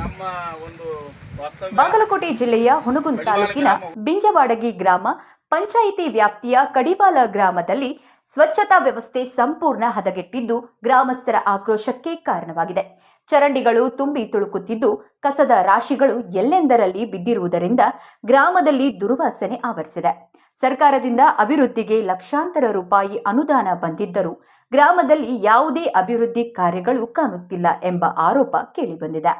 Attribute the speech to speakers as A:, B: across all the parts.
A: ನಮ್ಮ ಒಂದು
B: ಬಾಗಲಕೋಟೆ ಜಿಲ್ಲೆಯ ಹುನಗುಂದ ತಾಲೂಕಿನ ಬಿಂಜವಾಡಗಿ ಗ್ರಾಮ ಪಂಚಾಯಿತಿ ವ್ಯಾಪ್ತಿಯ ಕಡಿವಾಲ ಗ್ರಾಮದಲ್ಲಿ ಸ್ವಚ್ಛತಾ ವ್ಯವಸ್ಥೆ ಸಂಪೂರ್ಣ ಹದಗೆಟ್ಟಿದ್ದು ಗ್ರಾಮಸ್ಥರ ಆಕ್ರೋಶಕ್ಕೆ ಕಾರಣವಾಗಿದೆ. ಚರಂಡಿಗಳು ತುಂಬಿ ತುಳುಕುತ್ತಿದ್ದು ಕಸದ ರಾಶಿಗಳು ಎಲ್ಲೆಂದರಲ್ಲಿ ಬಿದ್ದಿರುವುದರಿಂದ ಗ್ರಾಮದಲ್ಲಿ ದುರ್ವಾಸನೆ ಆವರಿಸಿದೆ. ಸರ್ಕಾರದಿಂದ ಅಭಿವೃದ್ಧಿಗೆ ಲಕ್ಷಾಂತರ ರೂಪಾಯಿ ಅನುದಾನ ಬಂದಿದ್ದರೂ ಗ್ರಾಮದಲ್ಲಿ ಯಾವುದೇ ಅಭಿವೃದ್ಧಿ ಕಾರ್ಯಗಳು ಕಾಣುತ್ತಿಲ್ಲ ಎಂಬ ಆರೋಪ ಕೇಳಿಬಂದಿದೆ.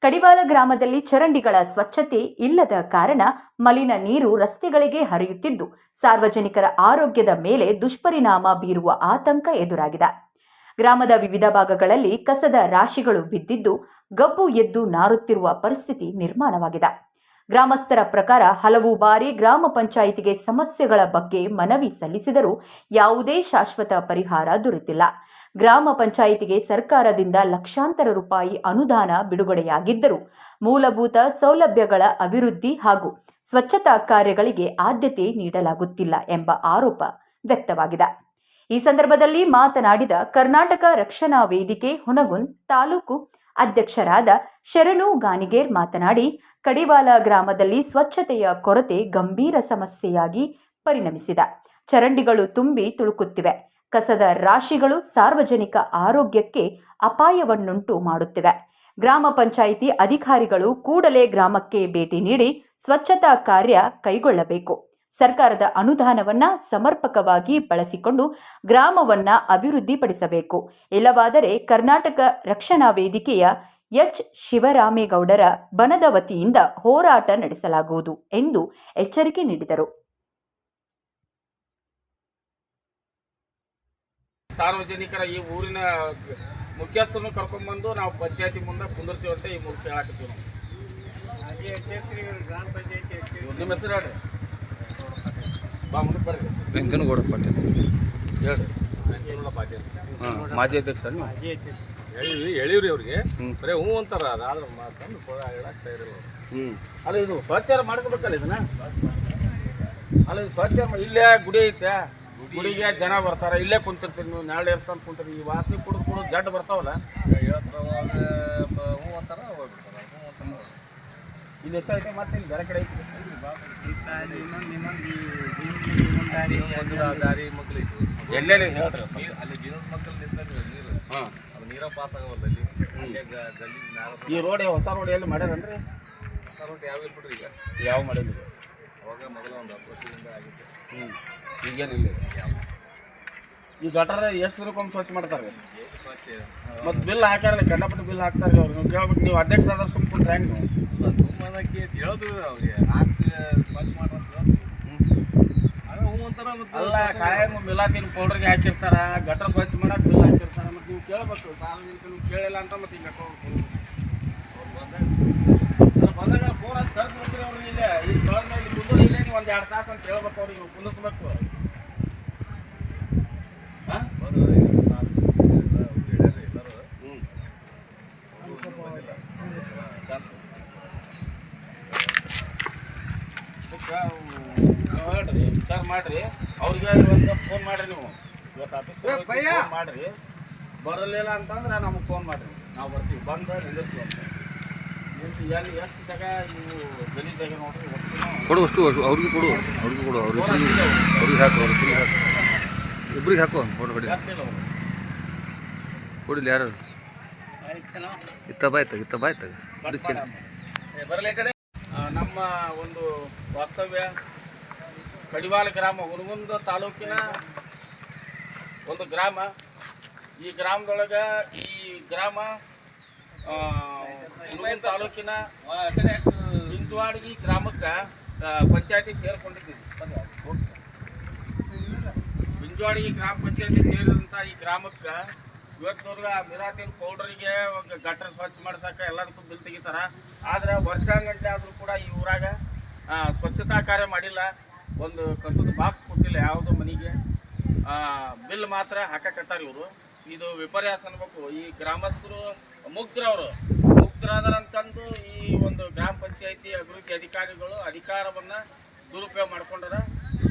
B: ಕಡಿವಾಲ ಗ್ರಾಮದಲ್ಲಿ ಚರಂಡಿಗಳ ಸ್ವಚ್ಛತೆ ಇಲ್ಲದ ಕಾರಣ ಮಲಿನ ನೀರು ರಸ್ತೆಗಳಿಗೆ ಹರಿಯುತ್ತಿದ್ದು ಸಾರ್ವಜನಿಕರ ಆರೋಗ್ಯದ ಮೇಲೆ ದುಷ್ಪರಿಣಾಮ ಬೀರುವ ಆತಂಕ ಎದುರಾಗಿದೆ. ಗ್ರಾಮದ ವಿವಿಧ ಭಾಗಗಳಲ್ಲಿ ಕಸದ ರಾಶಿಗಳು ಬಿದ್ದಿದ್ದು ಗಬ್ಬು ಎದ್ದು ನಾರುತ್ತಿರುವ ಪರಿಸ್ಥಿತಿ ನಿರ್ಮಾಣವಾಗಿದೆ. ಗ್ರಾಮಸ್ಥರ ಪ್ರಕಾರ ಹಲವು ಬಾರಿ ಗ್ರಾಮ ಪಂಚಾಯಿತಿಗೆ ಸಮಸ್ಯೆಗಳ ಬಗ್ಗೆ ಮನವಿ ಸಲ್ಲಿಸಿದರೂ ಯಾವುದೇ ಶಾಶ್ವತ ಪರಿಹಾರ ದೊರೆತಿಲ್ಲ. ಗ್ರಾಮ ಪಂಚಾಯಿತಿಗೆ ಸರ್ಕಾರದಿಂದ ಲಕ್ಷಾಂತರ ರೂಪಾಯಿ ಅನುದಾನ ಬಿಡುಗಡೆಯಾಗಿದ್ದರೂ ಮೂಲಭೂತ ಸೌಲಭ್ಯಗಳ ಅಭಿವೃದ್ಧಿ ಹಾಗೂ ಸ್ವಚ್ಛತಾ ಕಾರ್ಯಗಳಿಗೆ ಆದ್ಯತೆ ನೀಡಲಾಗುತ್ತಿಲ್ಲ ಎಂಬ ಆರೋಪ ವ್ಯಕ್ತವಾಗಿದೆ. ಈ ಸಂದರ್ಭದಲ್ಲಿ ಮಾತನಾಡಿದ ಕರ್ನಾಟಕ ರಕ್ಷಣಾ ವೇದಿಕೆ ಹುನಗುಂದ ತಾಲೂಕು ಅಧ್ಯಕ್ಷರಾದ ಶರಣು ಗಾನಿಗೇರ್ ಮಾತನಾಡಿ, ಕಡಿವಾಲ ಗ್ರಾಮದಲ್ಲಿ ಸ್ವಚ್ಛತೆಯ ಕೊರತೆ ಗಂಭೀರ ಸಮಸ್ಯೆಯಾಗಿ ಪರಿಣಮಿಸಿದೆ. ಚರಂಡಿಗಳು ತುಂಬಿ ತುಳುಕುತ್ತಿವೆ. ಕಸದ ರಾಶಿಗಳು ಸಾರ್ವಜನಿಕ ಆರೋಗ್ಯಕ್ಕೆ ಅಪಾಯವನ್ನುಂಟು ಮಾಡುತ್ತಿವೆ. ಗ್ರಾಮ ಪಂಚಾಯಿತಿ ಅಧಿಕಾರಿಗಳು ಕೂಡಲೇ ಗ್ರಾಮಕ್ಕೆ ಭೇಟಿ ನೀಡಿ ಸ್ವಚ್ಛತಾ ಕಾರ್ಯ ಕೈಗೊಳ್ಳಬೇಕು. ಸರ್ಕಾರದ ಅನುದಾನವನ್ನ ಸಮರ್ಪಕವಾಗಿ ಬಳಸಿಕೊಂಡು ಗ್ರಾಮವನ್ನ ಅಭಿವೃದ್ಧಿಪಡಿಸಬೇಕು. ಇಲ್ಲವಾದರೆ ಕರ್ನಾಟಕ ರಕ್ಷಣಾ ವೇದಿಕೆಯ ಎಚ್ ಶಿವರಾಮೇಗೌಡರ ಬಣದ ವತಿಯಿಂದ ಹೋರಾಟ ನಡೆಸಲಾಗುವುದು ಎಂದು ಎಚ್ಚರಿಕೆ ನೀಡಿದರು.
A: ಸಾರ್ವಜನಿಕರ ಈ ಊರಿನ ಮುಖ್ಯಸ್ಥರನ್ನು ಕರ್ಕೊಂಡ್ಬಂದು ನಾವು ಪಂಚಾಯತಿ ಮುಂದೆ ಕುಂದಿರ್ತೀವಿ ಅಂತ ಈ ಮೂಲಕ ಹೇಳಾಕತ್ತೀವಿ. ಗ್ರಾಮ ಪಂಚಾಯತಿ ನಿಮ್ಮ ಹೆಸರು ಹೇಳ್ರಿ. ಬಾ ಮುಂದಕ್ಕೆ ಬರ್ರಿ.
C: ವೆಂಕನಗೌಡ ಪಾಟೀಲ್
A: ಹೇಳ್ರಿ. ವೆಂಕನಗೌಡ ಪಾಟೀಲ್ ಮಾಜಿ ಅಧ್ಯಕ್ಷ ಹೇಳಿವ್ರಿ ಅವ್ರಿಗೆ. ಬರೀ ಹ್ಞೂ ಅಂತಾರ, ಆದ್ರೆ ತಂದು ಹೇಳಾಗ್ತಾ ಇರಲ್ಲ. ಅಲ್ಲ ಇದು ಸ್ವಚ್ಛ ಮಾಡ್ಕೋಬೇಕಲ್ಲ ಇದನ್ನ. ಅಲ್ಲ ಇದು ಸ್ವಚ್ಛ ಇಲ್ಲೇ ಗುಡಿ ಐತೆ, ಗುಡಿಗೆ ಜನ ಬರ್ತಾರ, ಇಲ್ಲೇ ಕುಂತಿರ್ತೀರಿ ನೀವು, ನಾಳೆ ಇರ್ತಾನೆ ಕುಂತೀರಿ. ಈ ವಾಸನೆ ಕುಡಿದು ಜಡ್ ಬರ್ತಾವಲ್ಲ, ಹ್ಞೂ ಅಂತಾರ ಇಲ್ಲಿ ಎಷ್ಟು ಐತೆ. ಮತ್ತೆ ಇಲ್ಲಿ ಬೇರೆ ಕಡೆ ಐತಿ ದಾರಿ ಮಕ್ಕಳು ಐತಿ ಎಲ್ಲೇನು ಹೇಳ್ತಾರೆ ಅಲ್ಲಿ ಜೀವನ ಮಕ್ಕಳು ನಿಂತಾರೆ ನೀರು. ಹಾಂ, ಅದು ನೀರ ಪಾಸ್ ಆಗವಲ್ಲ ಅಲ್ಲಿ. ಈ ರೋಡ್ ಹೊಸ ರೋಡ್ ಎಲ್ಲಿ ಮಾಡ್ಯಾರನ್ರಿ? ಹೊಸ ರೋಡ್ ಯಾವ ಬಿಡ್ರಿ ಈಗ ಯಾವ ಮಾಡಿಲ್ಲ. ಅವಾಗ ಮೊದಲ ಒಂದು 10 ವರ್ಷದಿಂದ ಆಗಿತ್ತು. ಈಗೇನಿಲ್ಲ. ಈ ಗಟಾರ ಎಷ್ಟು ದಿನಕ್ಕೊಮ್ಮೆ ಸ್ವಚ್ಛ ಮಾಡ್ತಾರೆ? ಮತ್ತು ಬಿಲ್ ಹಾಕ್ಯಾರಲ್ಲ, ಕಂಡಪಟ್ಟು ಬಿಲ್ ಹಾಕ್ತಾರೆ. ಅವ್ರು ನೀವು ಕೇಳ್ಬಿಟ್ಟು ನೀವು ಅಧ್ಯಕ್ಷ ಆದ್ರೆ ಸುಮ್ಮ ಕುಂತ್ರೆ ಹೆಂಗೆ ನೀವು? ಸುಮ್ಮನಕ್ಕೆ ಹೇಳೋದು ಅವ್ರಿಗೆ ಹಾಕಿ ಸ್ವಚ್ಛ ಮಾಡೋದು. ಅಲ್ಲ, ಕಾಯಂ ಮಿಲಾತಿನ ಪೌಡ್ರಿಗೆ ಹಾಕಿರ್ತಾರ, ಗಟರ್ ಸ್ವಚ್ಛ ಮಾಡಕ್ಕೆ ಬಿಲ್ ಹಾಕಿರ್ತಾರೆ. ಮತ್ತು ನೀವು ಕೇಳಬೇಕು. ಸಾರ್ವಜನಿಕರು ಕೇಳಿಲ್ಲ ಅಂತ ಮತ್ತೆ ಈಗ ಬಂದಾಗ ಫೋನ್ ಅಂತ ಕರ್ಸ್ಬಿಡ್ತೀರಿ ಅವ್ರಿಗೆ. ಇಲ್ಲೇ ಈ ಸ್ಥಳದ ಮೇಲೆ ಕುಂದೂರು ಇಲ್ಲೇ ನೀವು ಒಂದು 2 ತಾಸು ಅಂತ ಹೇಳ್ಬೇಕು ಅವ್ರಿಗೆ. ನೀವು ಕುಂದಿಸ್ಬೇಕು. ಹಾಂ, ಹೇಳ್ರಿ, ವಿಚಾರ ಮಾಡಿರಿ. ಅವ್ರಿಗೆ ಒಂದು ಫೋನ್ ಮಾಡಿರಿ. ನೀವು ಇವತ್ತು ಆಫೀಸ್ ಫೋನ್ ಮಾಡಿರಿ. ಬರಲಿಲ್ಲ ಅಂತಂದ್ರೆ ನಮಗೆ ಫೋನ್ ಮಾಡಿರಿ, ನಾವು ಬರ್ತೀವಿ. ಬಂದು ನಿಂದಿರ್ತೀವಿ ಅಂತ. ಎಲ್ಲಿ ಎಷ್ಟು ಜಾಗ ನೀವು ಗಲೀಜ್ ಜಾಗ ನೋಡ್ರಿ.
C: ಕೊಡು, ಅಷ್ಟು ಅವ್ರಿಗೆ ಕೊಡು, ಅವ್ರಿಗೆ ಕೊಡು, ಅವ್ರಿಗೆ ಹಾಕು, ಅವ್ರಿಗೆ ಹಾಕು, ಇಬ್ಬರಿಗೆ ಹಾಕು. ಕೊಡು ಹೊಡಿ ಕೊಡಿಲ್ಲ ಯಾರು ಇತ್ತ ಬಾಯ್ತಾಗ
A: ಬರಲೇ ಕಡೆ. ನಮ್ಮ ಒಂದು ವಾಸ್ತವ್ಯ ಕಡಿವಾಲ ಗ್ರಾಮ, ಹುನಗುಂದ ತಾಲೂಕಿನ ಒಂದು ಗ್ರಾಮ. ಈ ಗ್ರಾಮದೊಳಗೆ ಈ ಗ್ರಾಮ ಹುನಗುಂದ ತಾಲೂಕಿನ ಬಿಂಜವಾಡಗಿ ಗ್ರಾಮಕ್ಕೆ ಪಂಚಾಯತಿ ಸೇರಿಕೊಂಡಿದ್ದೀವಿ. ಬಿಂಜವಾಡಗಿ ಗ್ರಾಮ ಪಂಚಾಯತಿ ಸೇರಿದಂಥ ಈ ಗ್ರಾಮಕ್ಕೆ ಇವತ್ತುವರೆಗೆ ಮಿರಾತಿನ ಪೌಡ್ರಿಗೆ ಗಟ್ಟರ್ ಸ್ವಚ್ಛ ಮಾಡ್ಸಕ್ಕೆ ಎಲ್ಲದಕ್ಕೂ ಬಿಲ್ ತೆಗಿತಾರೆ. ಆದರೆ ವರ್ಷಾಂಗಂಟೆ ಆದರೂ ಕೂಡ ಈ ಊರಾಗ ಸ್ವಚ್ಛತಾ ಕಾರ್ಯ ಮಾಡಿಲ್ಲ. ಒಂದು ಕಸದ ಬಾಕ್ಸ್ ಕೊಟ್ಟಿಲ್ಲ ಯಾವುದೋ ಮನೆಗೆ. ಬಿಲ್ ಮಾತ್ರ ಹಾಕಕತ್ತಾರೆ ಇವರು. ಇದು ವಿಪರ್ಯಾಸ ಅನ್ಬೇಕು. ಈ ಗ್ರಾಮಸ್ಥರು ಮುಗ್ಧರಾದರಂತಂದು ಈ ಒಂದು ಗ್ರಾಮ ಪಂಚಾಯತಿ ಅಭಿವೃದ್ಧಿ ಅಧಿಕಾರಿಗಳು ಅಧಿಕಾರವನ್ನು ದುರುಪಯೋಗ ಮಾಡ್ಕೊಂಡಾರ.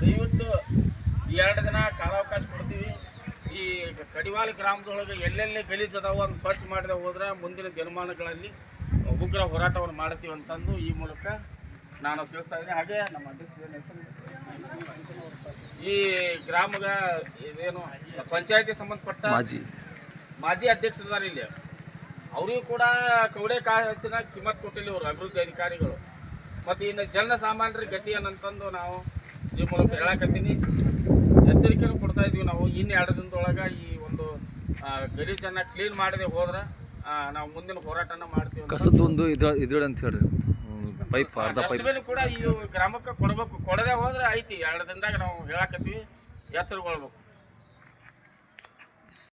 A: ದಯವಿಟ್ಟು 2 ದಿನ ಕಾಲಾವಕಾಶ ಕೊಡ್ತೀವಿ. ಈ ಕಡಿವಾಲ ಗ್ರಾಮದೊಳಗೆ ಎಲ್ಲೆಲ್ಲಿ ಗಲೀಜು ಅದಾವ ಒಂದು ಸ್ವಚ್ಛ ಮಾಡಿದ ಹೋದ್ರೆ ಮುಂದಿನ ದಿನಮಾನಗಳಲ್ಲಿ ಉಗ್ರ ಹೋರಾಟವನ್ನು ಮಾಡ್ತೀವಿ ಅಂತಂದು ಈ ಮೂಲಕ ನಾನು ತಿಳಿಸ್ತಾ ಇದ್ದೀನಿ. ಹಾಗೆ ನಮ್ಮ ಅಧ್ಯಕ್ಷರ ಹೆಸರು ಈ ಗ್ರಾಮದ ಇದೇನು ಪಂಚಾಯತಿ ಸಂಬಂಧಪಟ್ಟ ಮಾಜಿ ಅಧ್ಯಕ್ಷರಿದ್ದಾರೆ ಇಲ್ಲಿ. ಅವರಿಗೂ ಕೂಡ ಕವಡೆ ಕಾಸಿನ ಕಿಮ್ಮತ್ ಕೊಟ್ಟಿಲ್ಲ ಇವರು ಅಭಿವೃದ್ಧಿ ಅಧಿಕಾರಿಗಳು. ಮತ್ತು ಇನ್ನು ಜನಸಾಮಾನ್ಯರ ಗತಿ ಏನಂತಂದು ನಾವು ಈ ಮೂಲಕ ಹೇಳಕತ್ತೀನಿ, ಎಚ್ಚರಿಕೆಯನ್ನು ಕೊಡ್ತಾ ಇದ್ದೀವಿ. ನಾವು ಇನ್ನು 2 ದಿನದೊಳಗೆ ಈ ಒಂದು ಗಲೀಜನ್ನು ಕ್ಲೀನ್ ಮಾಡದೆ ಹೋದ್ರೆ ನಾವು ಮುಂದಿನ ಹೋರಾಟನ ಮಾಡ್ತೀವಿ.
C: ಕಸದ ಒಂದು ಇದು ಅಂತ ಹೇಳಿ ಪೈಪ್
A: ಡಸ್ಟ್ಬಿನ್ ಕೂಡ ಈ ಗ್ರಾಮಕ್ಕೆ ಕೊಡಬೇಕು. ಕೊಡದೆ ಹೋದ್ರೆ ಐತಿ 2 ದಿನದಾಗ ನಾವು ಹೇಳಕತ್ತೀವಿ, ಎಚ್ಚರಗೊಳ್ಬೇಕು.